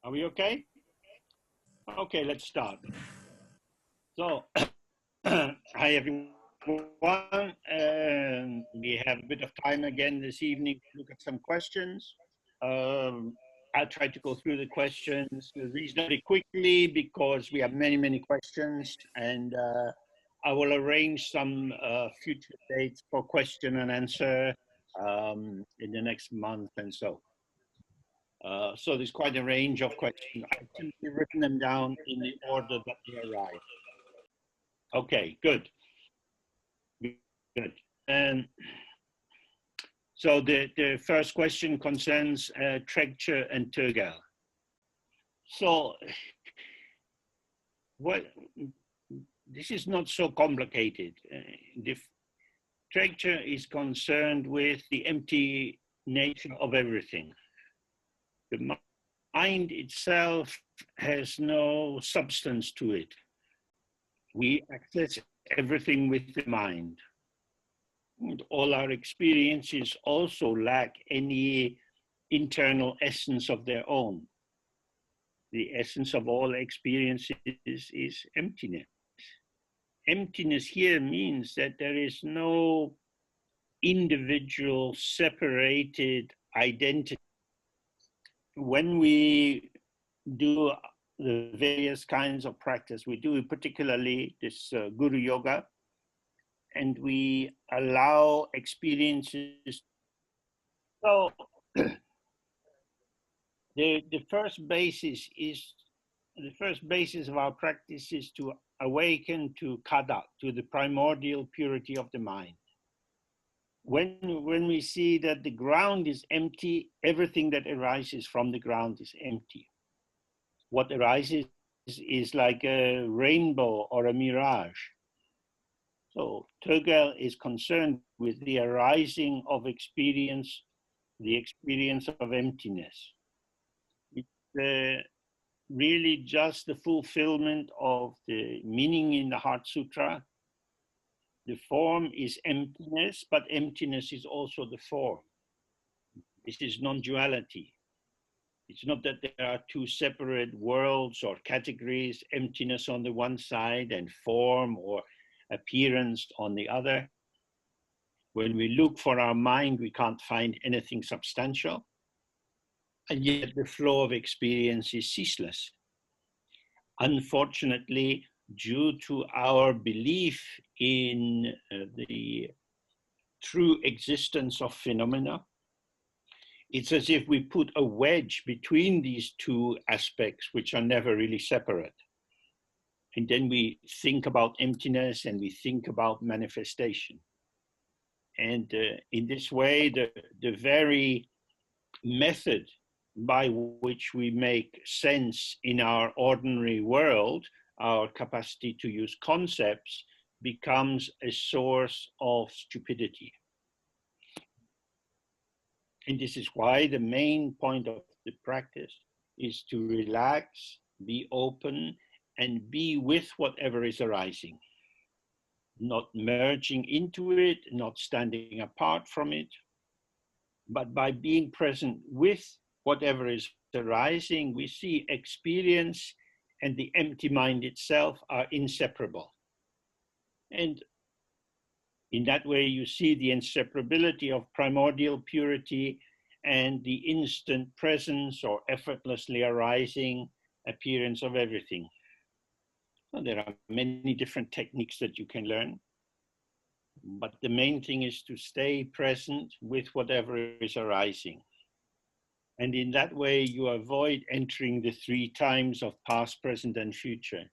Are we okay? Okay, let's start. So, hi everyone. We have a bit of time again this evening to look at some questions. I'll try to go through the questions reasonably quickly because we have many, many questions, and I will arrange some future dates for question and answer in the next month and so. So there's quite a range of questions. I've simply written them down in the order that they arrive. Okay, good. Good. So the first question concerns Trekchö and Tögal. So this is not so complicated. The Trekchö is concerned with the empty nature of everything. The mind itself has no substance to it. We access everything with the mind. And all our experiences also lack any internal essence of their own. The essence of all experiences is emptiness. Emptiness here means that there is no individual separated identity. When we do the various kinds of practice, we do particularly this Guru Yoga, and we allow experiences. So the first basis of our practice is to awaken to kada, to the primordial purity of the mind. When we see that the ground is empty, everything that arises from the ground is empty. What arises is like a rainbow or a mirage. So Tögal is concerned with the arising of experience, the experience of emptiness. It's really just the fulfillment of the meaning in the Heart Sutra. The form is emptiness, but emptiness is also the form. This is non-duality. It's not that there are two separate worlds or categories, emptiness on the one side and form or appearance on the other. When we look for our mind, we can't find anything substantial. And yet the flow of experience is ceaseless. Unfortunately, due to our belief in the true existence of phenomena, it's as if we put a wedge between these two aspects, which are never really separate. And then we think about emptiness and we think about manifestation. And in this way, the very method by which we make sense in our ordinary world, our capacity to use concepts, becomes a source of stupidity. And this is why the main point of the practice is to relax, be open, and be with whatever is arising. Not merging into it, not standing apart from it, but by being present with whatever is arising, we see experience and the empty mind itself are inseparable. And in that way, you see the inseparability of primordial purity and the instant presence or effortlessly arising appearance of everything. So there are many different techniques that you can learn, but the main thing is to stay present with whatever is arising. And in that way, you avoid entering the three times of past, present, and future.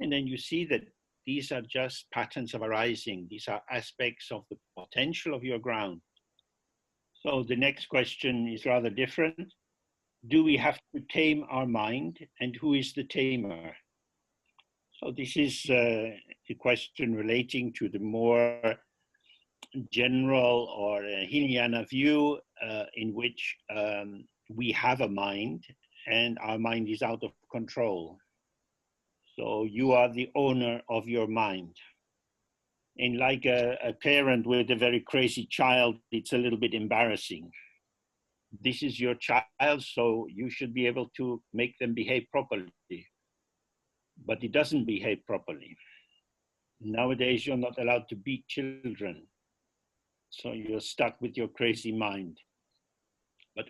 And then you see that these are just patterns of arising. These are aspects of the potential of your ground. So the next question is rather different. Do we have to tame our mind? And who is the tamer? So this is a question relating to the more general or Hinayana view in which we have a mind and our mind is out of control. So you are the owner of your mind. And like a parent with a very crazy child, it's a little bit embarrassing. this is your child, so you should be able to make them behave properly. But it doesn't behave properly. Nowadays, you're not allowed to beat children. So you're stuck with your crazy mind. But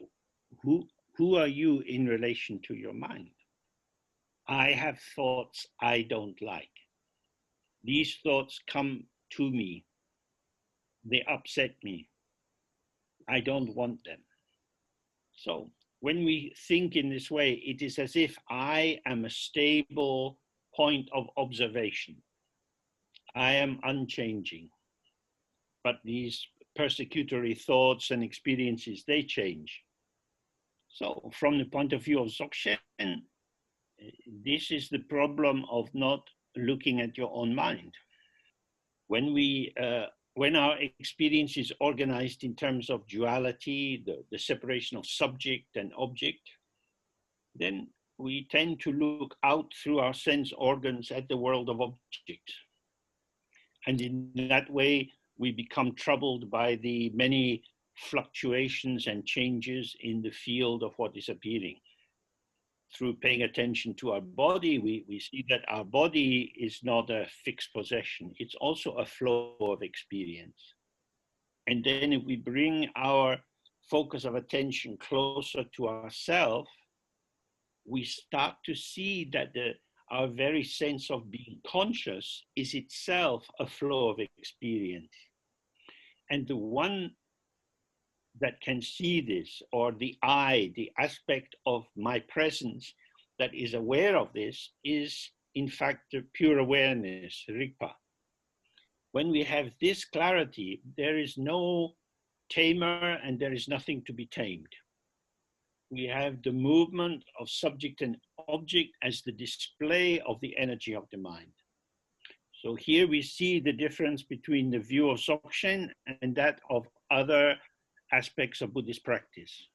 who are you in relation to your mind? I have thoughts I don't like. These thoughts come to me. They upset me. I don't want them. So when we think in this way, it is as if I am a stable point of observation. I am unchanging. But these persecutory thoughts and experiences, they change. So from the point of view of Dzogchen, this is the problem of not looking at your own mind. When our experience is organized in terms of duality, the separation of subject and object, then we tend to look out through our sense organs at the world of objects. And in that way, we become troubled by the many fluctuations and changes in the field of what is appearing. Through paying attention to our body, we see that our body is not a fixed possession. It's also a flow of experience. And then if we bring our focus of attention closer to ourselves, we start to see that our very sense of being conscious is itself a flow of experience. And the one that can see this, or the I, the aspect of my presence that is aware of this, is in fact the pure awareness, Rigpa. When we have this clarity, there is no tamer and there is nothing to be tamed. We have the movement of subject and object as the display of the energy of the mind. So here we see the difference between the view of Dzogchen and that of other aspects of Buddhist practice.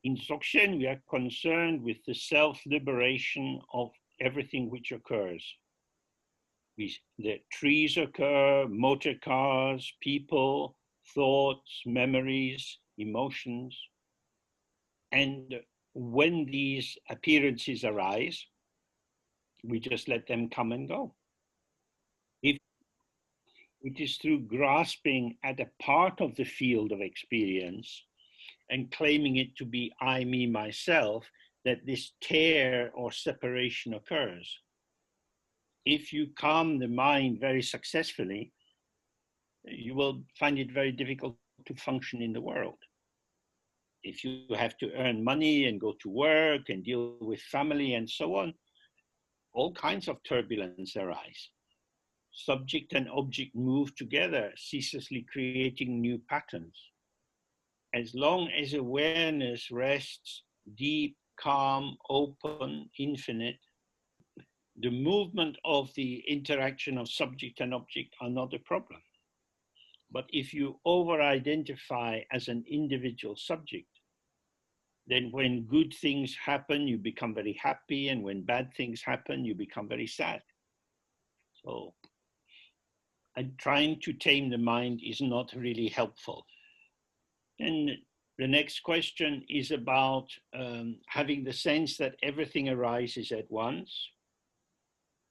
In Dzogchen, we are concerned with the self-liberation of everything which occurs. The trees occur, motor cars, people, thoughts, memories, emotions. And when these appearances arise, we just let them come and go. If it is through grasping at a part of the field of experience and claiming it to be I, me, myself, that this tear or separation occurs. If you calm the mind very successfully, you will find it very difficult to function in the world. If you have to earn money and go to work and deal with family and so on, all kinds of turbulence arise. Subject and object move together, ceaselessly creating new patterns. As long as awareness rests deep, calm, open, infinite, the movement of the interaction of subject and object are not a problem. But if you over-identify as an individual subject, then when good things happen, you become very happy, and when bad things happen, you become very sad. So, and trying to tame the mind is not really helpful. And the next question is about having the sense that everything arises at once.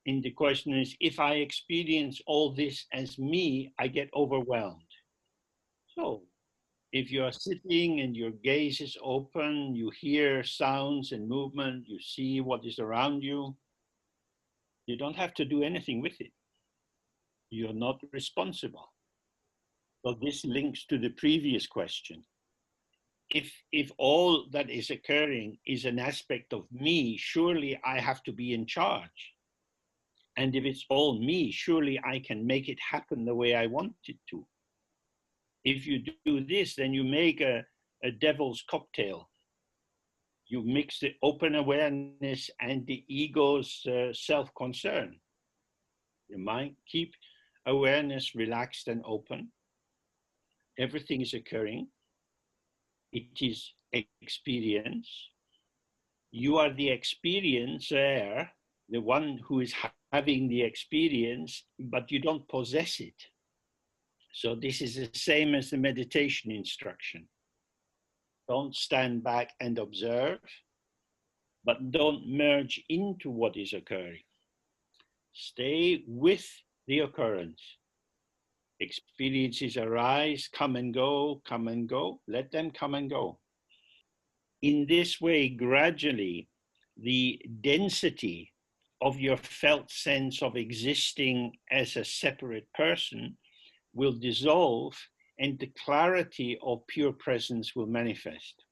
And the question is, if I experience all this as me, I get overwhelmed. So if you are sitting and your gaze is open, you hear sounds and movement, you see what is around you, you don't have to do anything with it. You're not responsible. So this links to the previous question. If all that is occurring is an aspect of me, surely I have to be in charge. And if it's all me, surely I can make it happen the way I want it to. If you do this, then you make a devil's cocktail. You mix the open awareness and the ego's self-concern. You might keep awareness relaxed and open. Everything is occurring. It is experience. You are the experiencer, the one who is having the experience, but you don't possess it. So this is the same as the meditation instruction. Don't stand back and observe, but don't merge into what is occurring. Stay with the occurrence. Experiences arise, come and go, let them come and go. In this way, gradually, the density of your felt sense of existing as a separate person will dissolve and the clarity of pure presence will manifest.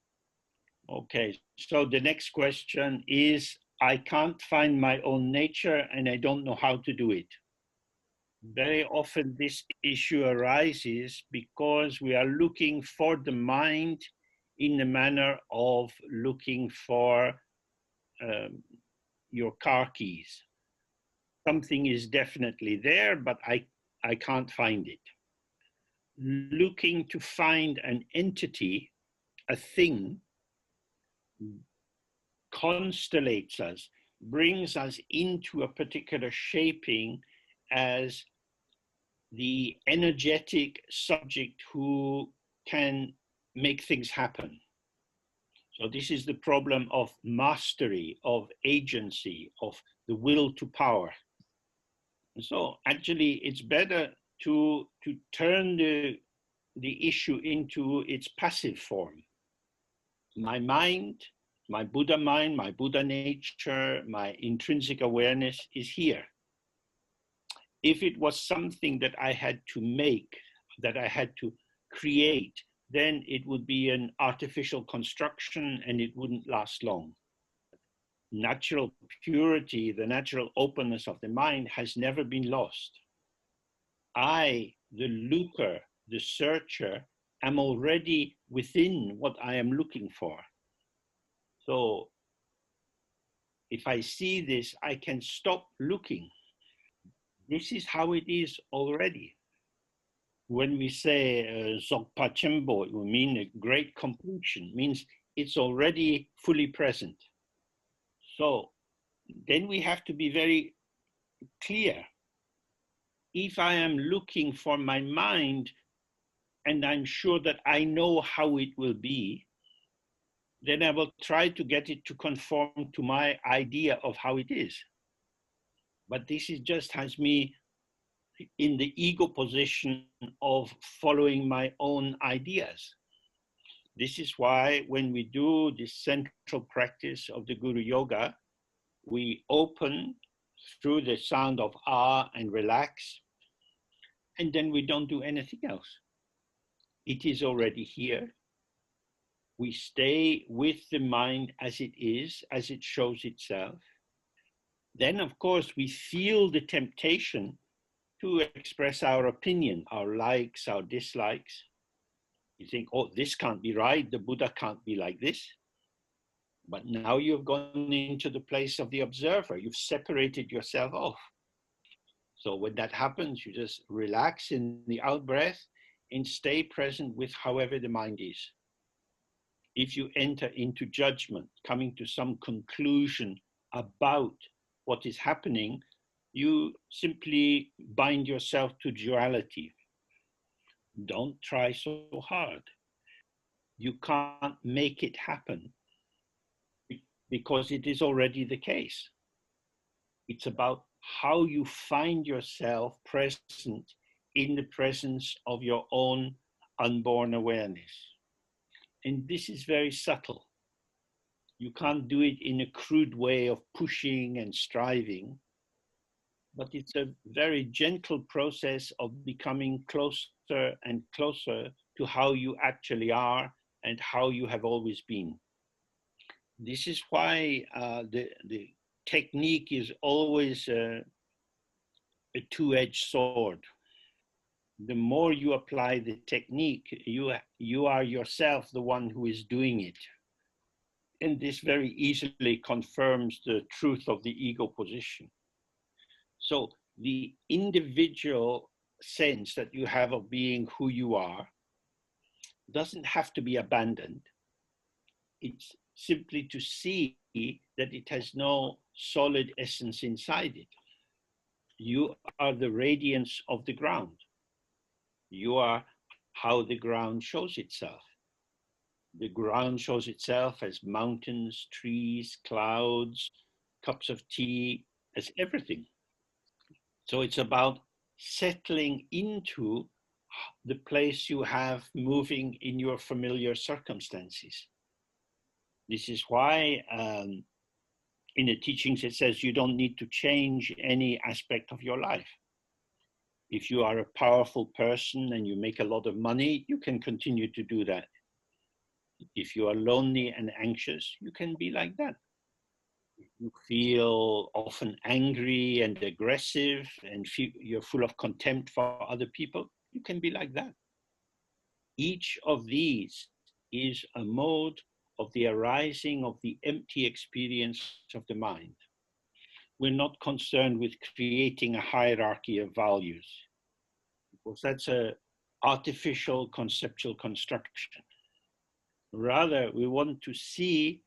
Okay, so the next question is, I can't find my own nature and I don't know how to do it. Very often this issue arises because we are looking for the mind in the manner of looking for your car keys. Something is definitely there, but I can't find it. Looking to find an entity, a thing, constellates us, brings us into a particular shaping as the energetic subject who can make things happen. So this is the problem of mastery, of agency, of the will to power. So actually it's better to turn the issue into its passive form. My mind, my Buddha mind, my Buddha nature, my intrinsic awareness is here. If it was something that I had to make, that I had to create, then it would be an artificial construction and it wouldn't last long. Natural purity, the natural openness of the mind has never been lost. I, the looker, the searcher, am already within what I am looking for. So if I see this, I can stop looking. This is how it is already. When we say Dzogpa Chembo, it will mean a great completion, means it's already fully present. So then we have to be very clear. If I am looking for my mind and I'm sure that I know how it will be, then I will try to get it to conform to my idea of how it is. But this is just has me in the ego position of following my own ideas. This is why when we do this central practice of the Guru Yoga, we open through the sound of ah and relax, and then we don't do anything else. It is already here. We stay with the mind as it is, as it shows itself. Then, of course, we feel the temptation to express our opinion, our likes, our dislikes. You think, oh, this can't be right. The Buddha can't be like this. But now you've gone into the place of the observer. You've separated yourself off. So when that happens, you just relax in the out breath and stay present with however the mind is. If you enter into judgment, coming to some conclusion about what is happening, you simply bind yourself to duality. Don't try so hard. You can't make it happen because it is already the case. It's about how you find yourself present in the presence of your own unborn awareness. And this is very subtle. You can't do it in a crude way of pushing and striving, but it's a very gentle process of becoming closer and closer to how you actually are and how you have always been. This is why the technique is always a two-edged sword. The more you apply the technique, you are yourself the one who is doing it. And this very easily confirms the truth of the ego position. So the individual sense that you have of being who you are doesn't have to be abandoned. It's simply to see that it has no solid essence inside it. You are the radiance of the ground. You are how the ground shows itself. The ground shows itself as mountains, trees, clouds, cups of tea, as everything. So it's about settling into the place you have, moving in your familiar circumstances. This is why in the teachings it says you don't need to change any aspect of your life. If you are a powerful person and you make a lot of money, you can continue to do that. If you are lonely and anxious, you can be like that. If you feel often angry and aggressive and you're full of contempt for other people, you can be like that. Each of these is a mode of the arising of the empty experience of the mind. We're not concerned with creating a hierarchy of values, because that's an artificial conceptual construction. Rather, we want to see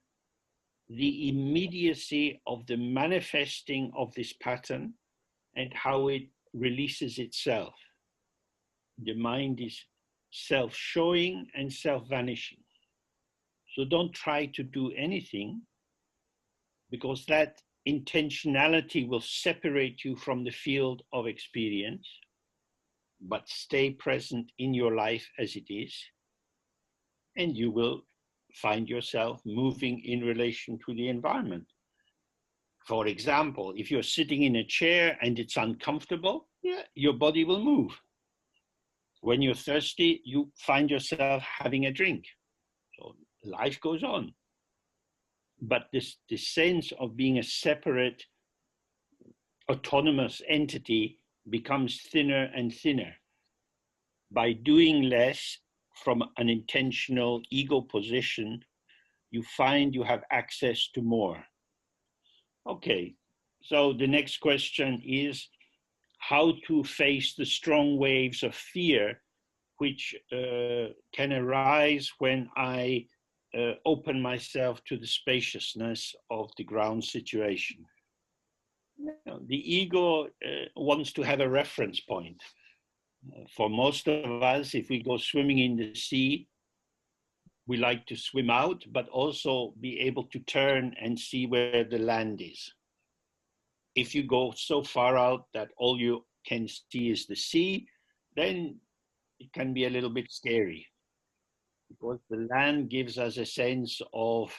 the immediacy of the manifesting of this pattern and how it releases itself. The mind is self-showing and self-vanishing. So don't try to do anything, because that intentionality will separate you from the field of experience, but stay present in your life as it is, and you will find yourself moving in relation to the environment. For example, if you're sitting in a chair and it's uncomfortable, your body will move. When you're thirsty, you find yourself having a drink. So life goes on. But this sense of being a separate, autonomous entity becomes thinner and thinner. By doing less from an intentional ego position, you find you have access to more. Okay, so the next question is how to face the strong waves of fear which can arise when I open myself to the spaciousness of the ground situation. The ego wants to have a reference point. For most of us, if we go swimming in the sea, we like to swim out, but also be able to turn and see where the land is. If you go so far out that all you can see is the sea, then it can be a little bit scary, because the land gives us a sense of,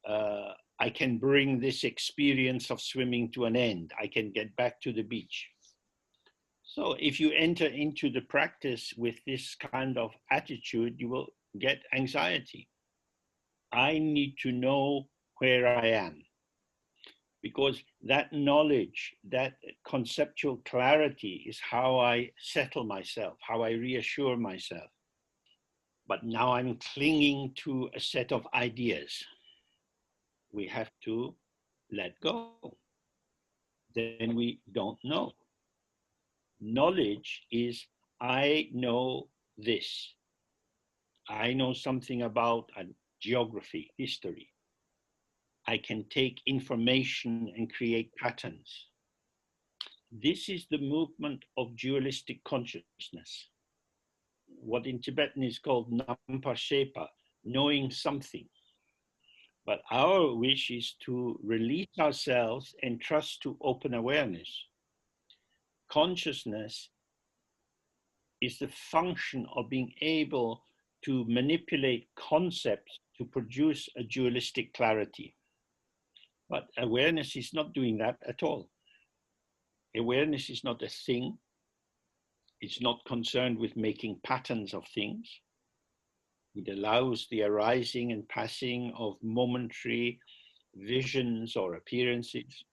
I can bring this experience of swimming to an end. I can get back to the beach. So if you enter into the practice with this kind of attitude, you will get anxiety. I need to know where I am, because that knowledge, that conceptual clarity is how I settle myself, how I reassure myself. But now I'm clinging to a set of ideas. We have to let go. Then we don't know. Knowledge is, I know this. I know something about geography, history. I can take information and create patterns. This is the movement of dualistic consciousness, what in Tibetan is called nampa shepa, knowing something. But our wish is to release ourselves and trust to open awareness. Consciousness is the function of being able to manipulate concepts to produce a dualistic clarity. But awareness is not doing that at all. Awareness is not a thing. It's not concerned with making patterns of things. It allows the arising and passing of momentary visions or appearances.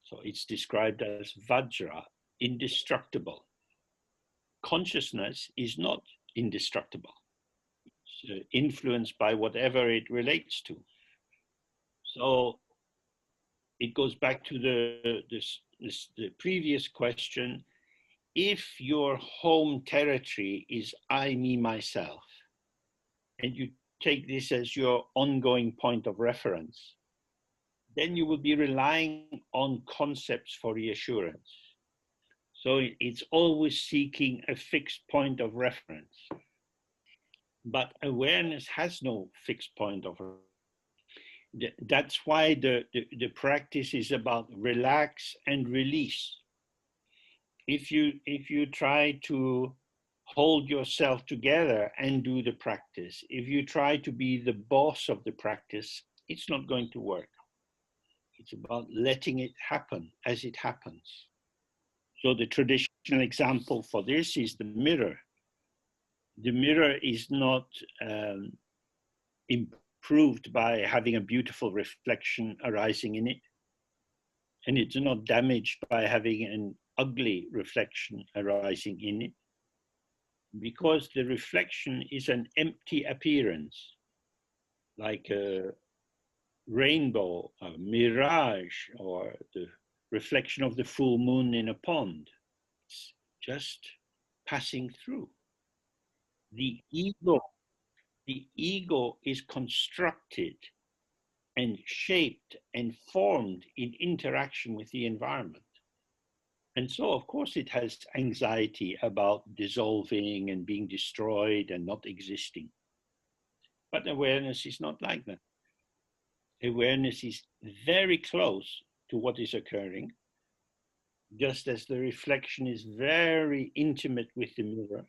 So it's described as Vajra, indestructible. Consciousness is not indestructible. It's influenced by whatever it relates to. So it goes back to the previous question. If your home territory is I, me, myself, and you take this as your ongoing point of reference, then you will be relying on concepts for reassurance. So it's always seeking a fixed point of reference. But awareness has no fixed point of. That's why the practice is about relax and release. If you try to hold yourself together and do the practice, if you try to be the boss of the practice, it's not going to work. It's about letting it happen as it happens. So the traditional example for this is the mirror. The mirror is not improved by having a beautiful reflection arising in it. And it's not damaged by having an ugly reflection arising in it, because the reflection is an empty appearance, like a rainbow, a mirage, or the reflection of the full moon in a pond. It's just passing through. The ego is constructed and shaped and formed in interaction with the environment. And so, of course, it has anxiety about dissolving and being destroyed and not existing. But awareness is not like that. Awareness is very close to what is occurring, just as the reflection is very intimate with the mirror.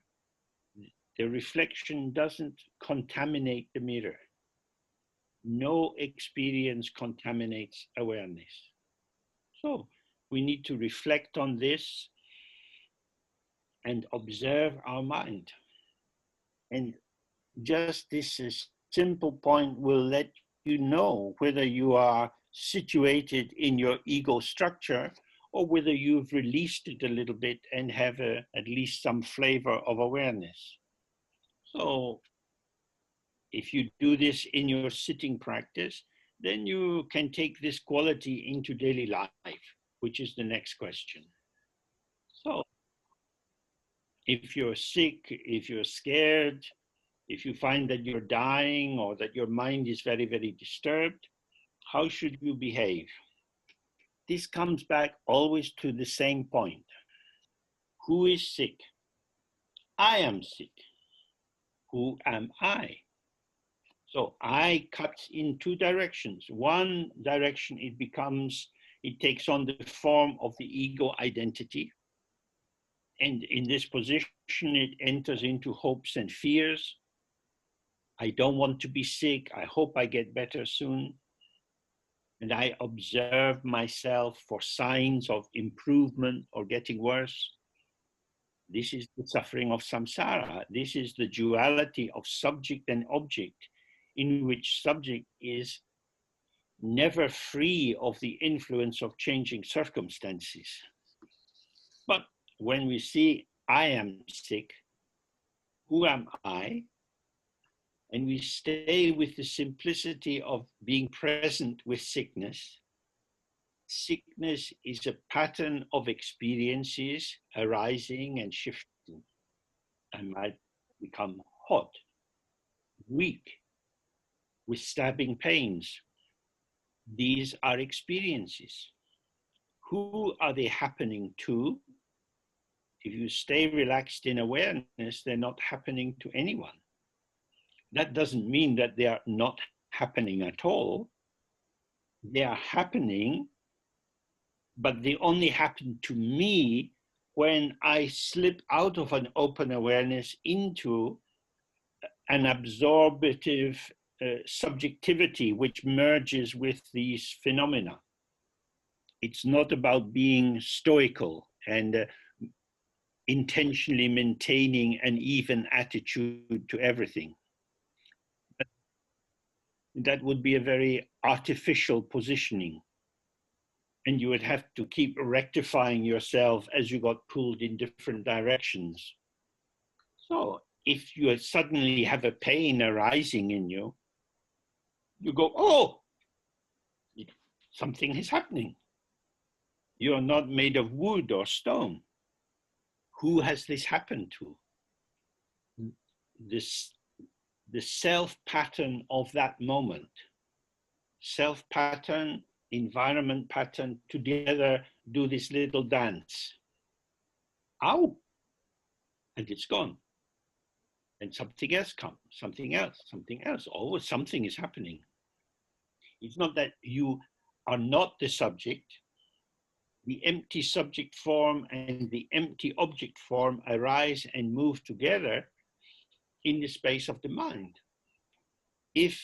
The reflection doesn't contaminate the mirror. No experience contaminates awareness. So we need to reflect on this and observe our mind. And just this simple point will let you know whether you are situated in your ego structure or whether you've released it a little bit and have at least some flavor of awareness. So if you do this in your sitting practice, then you can take this quality into daily life, which is the next question. So if you're sick, if you're scared, if you find that you're dying or that your mind is very, very disturbed, how should you behave? This comes back always to the same point. Who is sick? I am sick. Who am I? So I cuts in two directions. One direction, it takes on the form of the ego identity. And in this position, it enters into hopes and fears. I don't want to be sick. I hope I get better soon. And I observe myself for signs of improvement or getting worse. This is the suffering of samsara. This is the duality of subject and object, in which subject is never free of the influence of changing circumstances. But when we see I am sick, who am I? And we stay with the simplicity of being present with sickness. Sickness is a pattern of experiences arising and shifting. I might become hot, weak, with stabbing pains. These are experiences. Who are they happening to? If you stay relaxed in awareness, they're not happening to anyone. That doesn't mean that they are not happening at all. They are happening, but they only happen to me when I slip out of an open awareness into an absorptive subjectivity which merges with these phenomena. It's not about being stoical and intentionally maintaining an even attitude to everything. That would be a very artificial positioning. And you would have to keep rectifying yourself as you got pulled in different directions. So if you suddenly have a pain arising in you, you go, oh, something is happening. You're not made of wood or stone. Who has this happened to? The self pattern of that moment. Self pattern, environment pattern, together do this little dance. Ow! And it's gone. and something else comes, something else. Always something is happening. It's not that you are not the subject. The empty subject form and the empty object form arise and move together in the space of the mind. If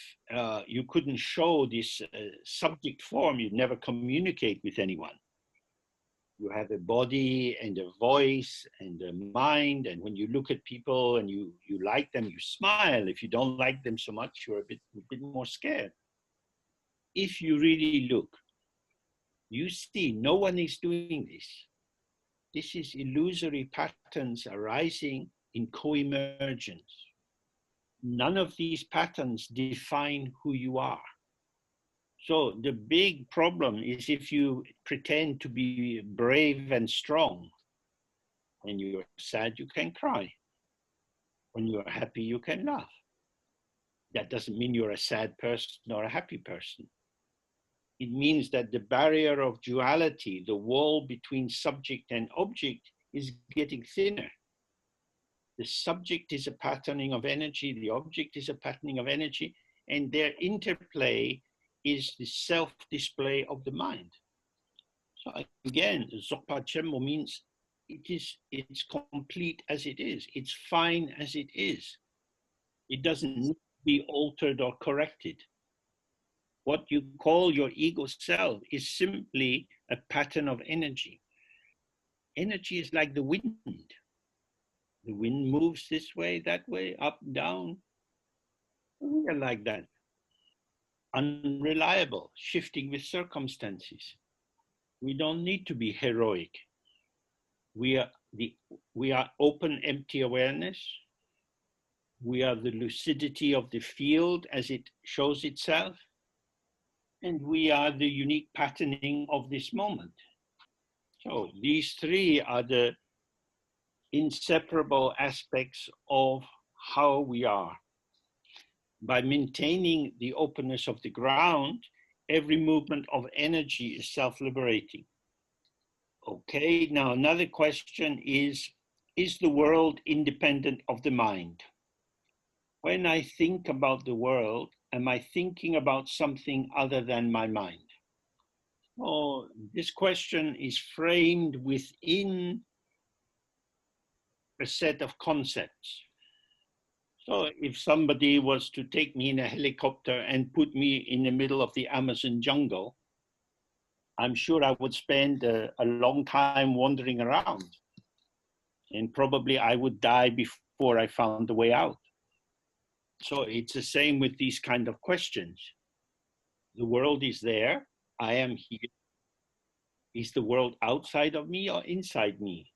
you couldn't show this subject form, you'd never communicate with anyone. You have a body and a voice and a mind, and when you look at people and you like them, you smile. If you don't like them so much, you're a bit more scared. If you really look, you see no one is doing this. This is illusory patterns arising in co-emergence. None of these patterns define who you are. So the big problem is if you pretend to be brave and strong. When you're sad, you can cry. When you're happy, you can laugh. That doesn't mean you're a sad person or a happy person. It means that the barrier of duality, the wall between subject and object, is getting thinner. The subject is a patterning of energy, the object is a patterning of energy, and their interplay is the self-display of the mind. So again, Dzogchen Chenmo means it's complete as it is. It's fine as it is. It doesn't need to be altered or corrected. What you call your ego self is simply a pattern of energy. Energy is like the wind. The wind moves this way, that way, up, down. We are like that. Unreliable, shifting with circumstances. We don't need to be heroic. We are open, empty awareness. We are the lucidity of the field as it shows itself. And we are the unique patterning of this moment. So these three are the inseparable aspects of how we are. By maintaining the openness of the ground, every movement of energy is self-liberating. Okay, now another question is the world independent of the mind? When I think about the world, am I thinking about something other than my mind? Oh, this question is framed within a set of concepts. So if somebody was to take me in a helicopter and put me in the middle of the Amazon jungle, I'm sure I would spend a long time wandering around. And probably I would die before I found the way out. So it's the same with these kind of questions. The world is there, I am here. Is the world outside of me or inside me?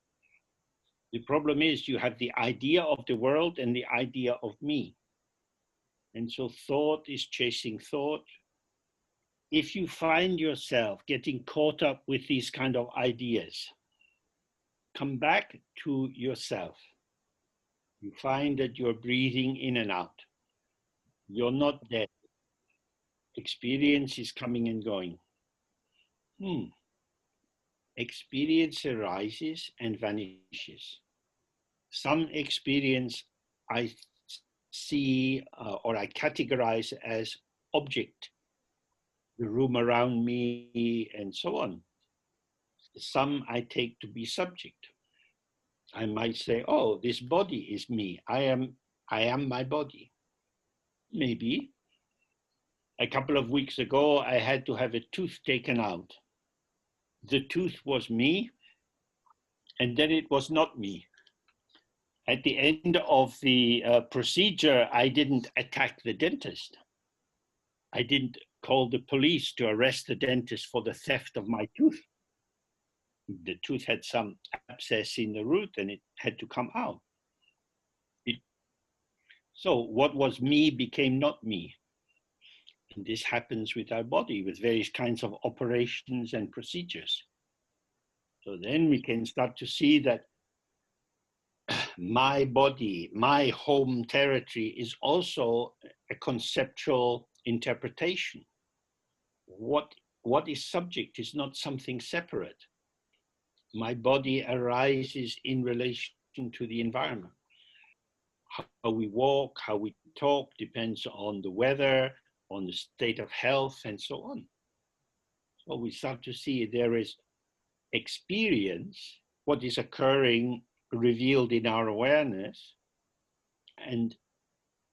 The problem is you have the idea of the world and the idea of me. And so thought is chasing thought. If you find yourself getting caught up with these kind of ideas, come back to yourself. You find that you're breathing in and out. You're not dead. Experience is coming and going. Experience arises and vanishes. Some experience I see or I categorize as object, the room around me and so on. Some I take to be subject. I might say, oh, this body is me. I am my body. Maybe. A couple of weeks ago, I had to have a tooth taken out. The tooth was me, and then it was not me. At the end of the procedure, I didn't attack the dentist. I didn't call the police to arrest the dentist for the theft of my tooth. The tooth had some abscess in the root and it had to come out. So what was me became not me. And this happens with our body, with various kinds of operations and procedures. So then we can start to see that my body, my home territory is also a conceptual interpretation. What is subject is not something separate. My body arises in relation to the environment. how we walk, how we talk, depends on the weather, on the state of health, and so on. So we start to see there is experience, what is occurring revealed in our awareness, and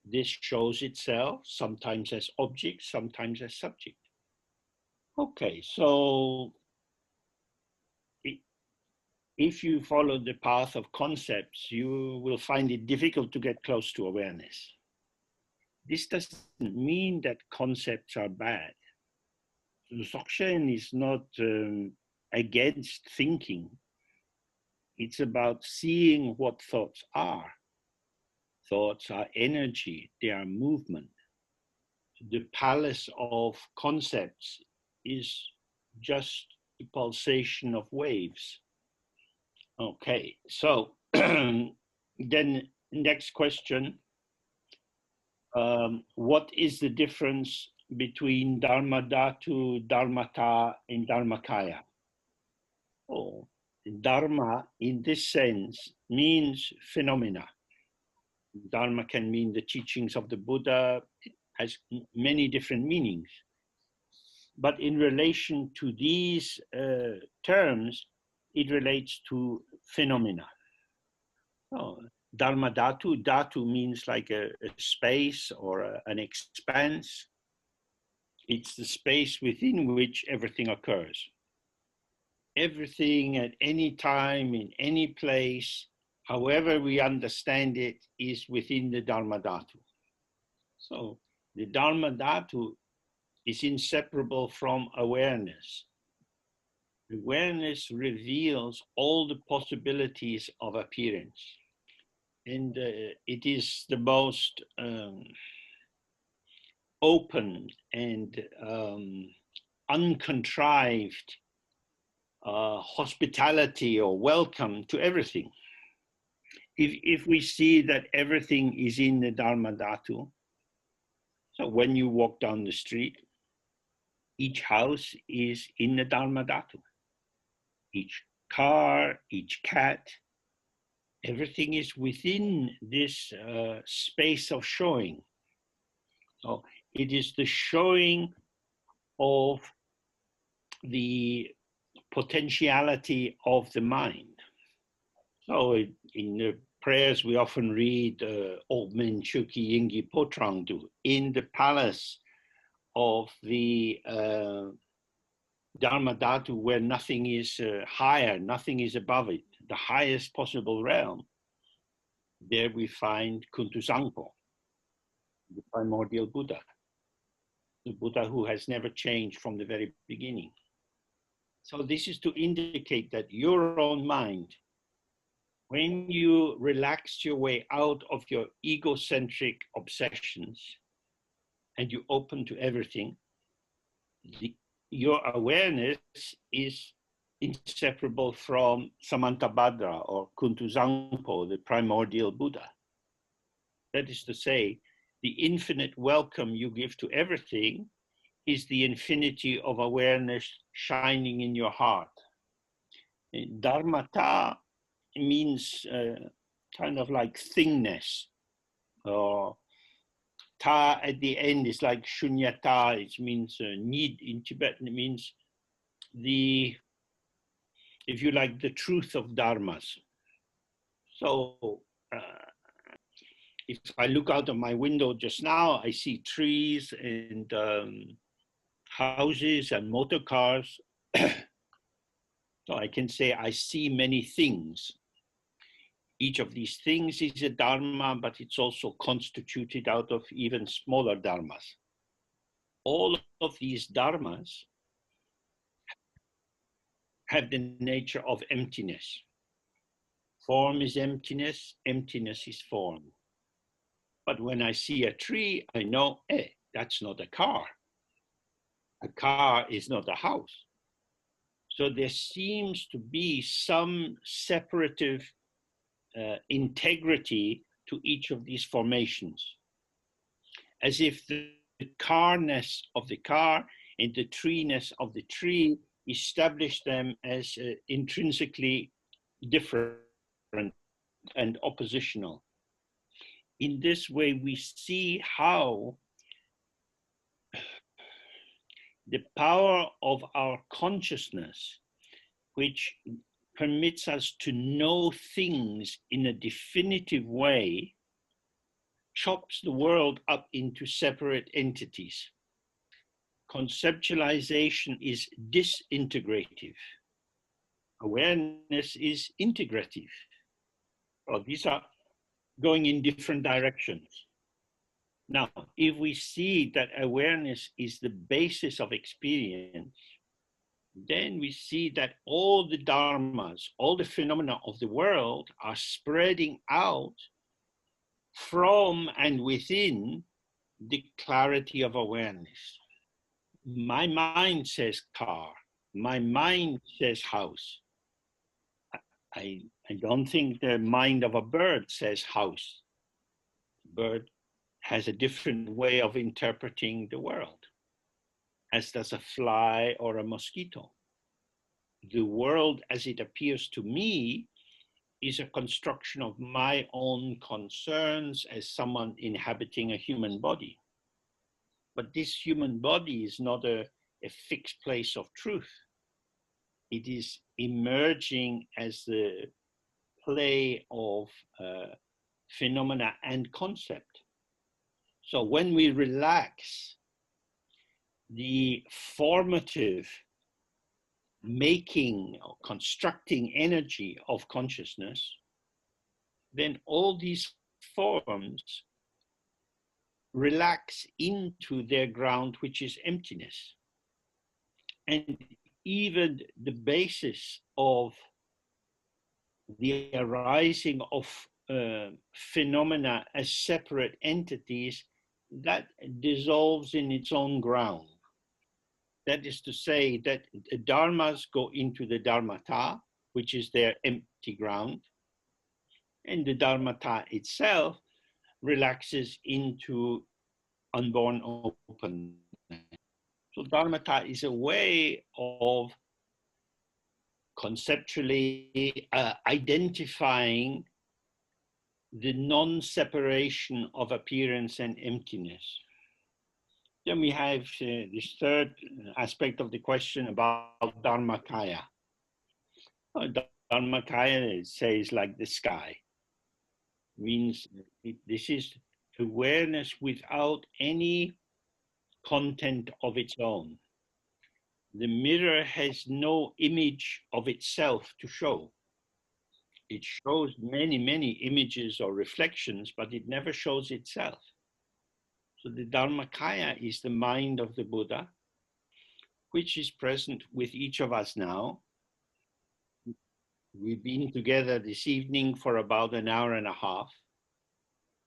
this shows itself sometimes as object, sometimes as subject. Okay, so if you follow the path of concepts, you will find it difficult to get close to awareness. This doesn't mean that concepts are bad. Dzogchen is not against thinking. It's about seeing what thoughts are. Thoughts are energy, they are movement. The palace of concepts is just the pulsation of waves. Okay, so then next question. What is the difference between dharmadhatu, dharmata, and dharmakaya? Oh, dharma in this sense means phenomena. Dharma can mean the teachings of the Buddha. It has many different meanings. But in relation to these terms, it relates to phenomena. Oh, dharmadhatu, dhatu means like a space or an expanse. It's the space within which everything occurs. Everything at any time, in any place, however we understand it, is within the dharmadhatu. So the dharmadhatu is inseparable from awareness. Awareness reveals all the possibilities of appearance. And it is the most open and uncontrived hospitality or welcome to everything. If we see that everything is in the dharmadhatu, so when you walk down the street, each house is in the dharmadhatu. Each car, each cat, everything is within this space of showing. So it is the showing of the potentiality of the mind. So in the prayers we often read Omen Chuki Yingi Potrangdu, in the palace of the dharmadhatu, where nothing is higher, nothing is above it, the highest possible realm. There we find Kuntuzangpo, the primordial Buddha, the Buddha who has never changed from the very beginning. So this is to indicate that your own mind, when you relax your way out of your egocentric obsessions and you open to everything, your awareness is inseparable from Samantabhadra or Kuntuzangpo, the primordial Buddha. That is to say, the infinite welcome you give to everything is the infinity of awareness shining in your heart. Dharmata means kind of like thingness, or ta at the end is like shunyata. It means need in Tibetan. It means the, if you like, the truth of dharmas. So if I look out of my window just now, I see trees and houses and motor cars. So I can say I see many things. Each of these things is a dharma, but it's also constituted out of even smaller dharmas. All of these dharmas have the nature of emptiness. Form is emptiness, emptiness is form. But when I see a tree, I know, that's not a car. A car is not a house. So there seems to be some separative integrity to each of these formations, as if the carness of the car and the treeness of the tree establish them as intrinsically different and oppositional. in this way, we see how the power of our consciousness, which permits us to know things in a definitive way, chops the world up into separate entities. Conceptualization is disintegrative. Awareness is integrative. Well, these are going in different directions. Now, if we see that awareness is the basis of experience, then we see that all the dharmas, all the phenomena of the world are spreading out from and within the clarity of awareness. My mind says car, my mind says house. I don't think the mind of a bird says house. Bird has a different way of interpreting the world, as does a fly or a mosquito. The world as it appears to me is a construction of my own concerns as someone inhabiting a human body. But this human body is not a fixed place of truth. It is emerging as the play of phenomena and concept. So when we relax the formative making or constructing energy of consciousness, then all these forms relax into their ground, which is emptiness. And even the basis of the arising of phenomena as separate entities, that dissolves in its own ground. That is to say that the dharmas go into the dharmata, which is their empty ground, and the dharmata itself relaxes into unborn openness. So dharmata is a way of conceptually identifying the non-separation of appearance and emptiness. Then we have this third aspect of the question about dharmakaya. Dharmakaya says like the sky, means this is awareness without any content of its own. The mirror has no image of itself to show. It shows many, many images or reflections, but it never shows itself. So the dharmakaya is the mind of the Buddha, which is present with each of us now. We've been together this evening for about an hour and a half.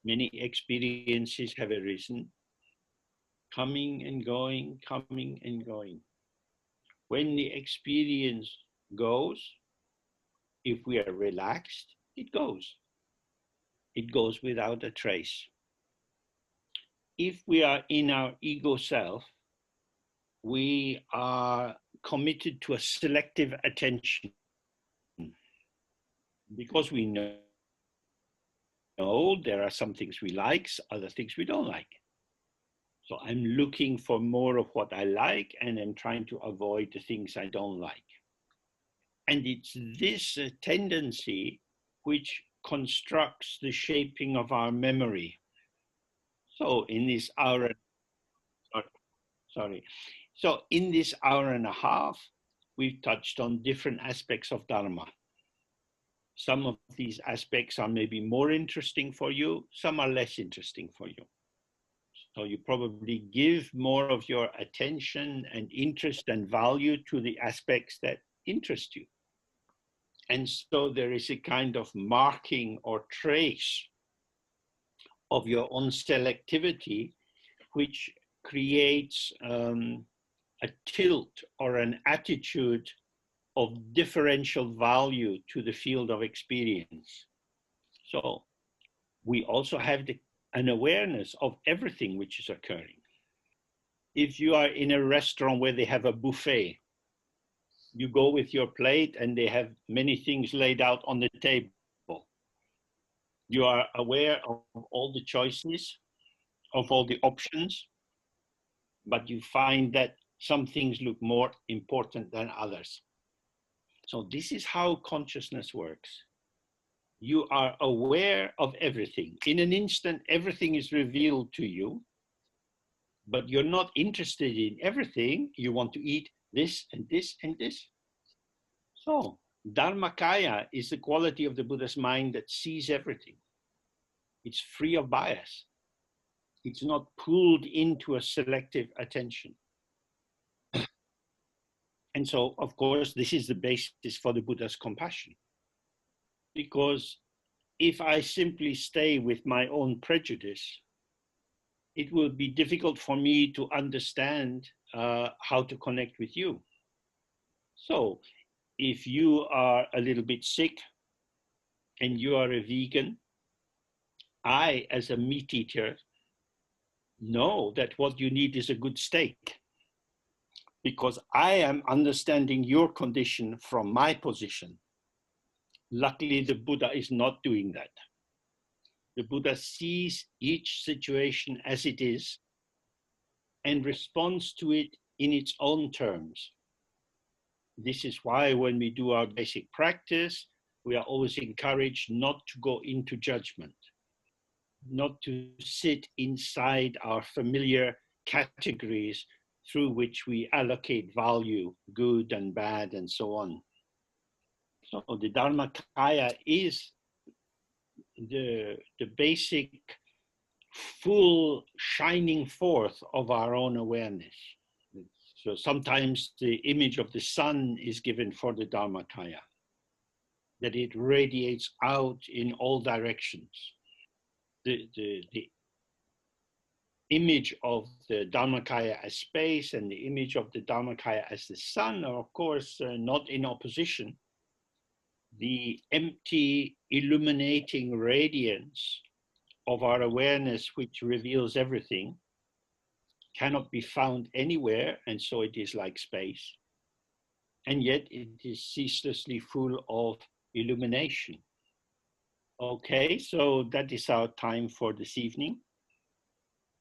Many experiences have arisen, coming and going, coming and going. When the experience goes, if we are relaxed, it goes. It goes without a trace. If we are in our ego self, we are committed to a selective attention because we know there are some things we like, other things we don't like. So I'm looking for more of what I like, and I'm trying to avoid the things I don't like. And it's this tendency which constructs the shaping of our memory. So in this hour, So in this hour and a half, we've touched on different aspects of Dharma. Some of these aspects are maybe more interesting for you, some are less interesting for you. So you probably give more of your attention and interest and value to the aspects that interest you. And so there is a kind of marking or trace of your own selectivity, which creates a tilt or an attitude of differential value to the field of experience. So we also have an awareness of everything which is occurring. If you are in a restaurant where they have a buffet, you go with your plate and they have many things laid out on the table. You are aware of all the choices, of all the options, but you find that some things look more important than others. So this is how consciousness works. You are aware of everything. In an instant, everything is revealed to you, but you're not interested in everything. You want to eat this and this and this. So dharmakaya is the quality of the Buddha's mind that sees everything. It's free of bias. It's not pulled into a selective attention. And so, of course, this is the basis for the Buddha's compassion. Because if I simply stay with my own prejudice, it will be difficult for me to understand how to connect with you. So if you are a little bit sick and you are a vegan, I, as a meat eater, know that what you need is a good steak, because I am understanding your condition from my position. Luckily, the Buddha is not doing that. The Buddha sees each situation as it is and responds to it in its own terms. This is why when we do our basic practice, we are always encouraged not to go into judgment, not to sit inside our familiar categories through which we allocate value, good and bad, and so on. So the dharmakaya is the basic full shining forth of our own awareness. So sometimes the image of the sun is given for the dharmakaya, that it radiates out in all directions. The image of the dharmakaya as space and the image of the dharmakaya as the sun are, of course, not in opposition. The empty, illuminating radiance of our awareness, which reveals everything, cannot be found anywhere, and so it is like space. And yet it is ceaselessly full of illumination. Okay, so that is our time for this evening.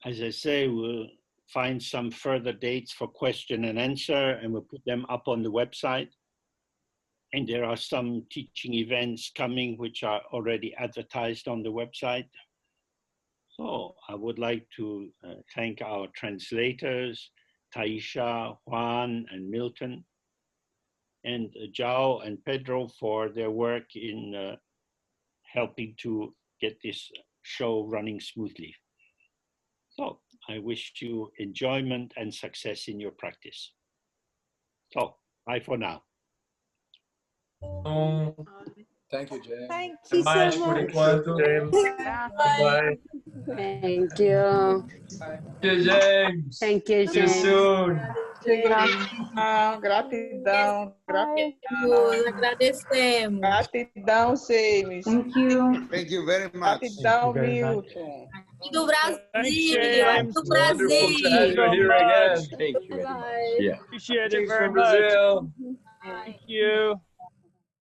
As I say, we'll find some further dates for question and answer, and we'll put them up on the website. And there are some teaching events coming which are already advertised on the website. So I would like to thank our translators, Taisha, Juan, and Milton, and Zhao and Pedro for their work in helping to get this show running smoothly. So I wish you enjoyment and success in your practice. So bye for now. Thank you, James. Thank you so much. James. Bye. Thank you. James. Thank you, See you James. soon. Gratidão, gratidão, gratidão. Agradecemos. Gratidão, James. Thank you. Thank you very much. Gratidão, very much. Milton. Aqui do Brasil, James. do Wonderful to have Brasil. you here again. Thank you very much. Yeah. Appreciate it Thanks very from much. Brazil. Thank you.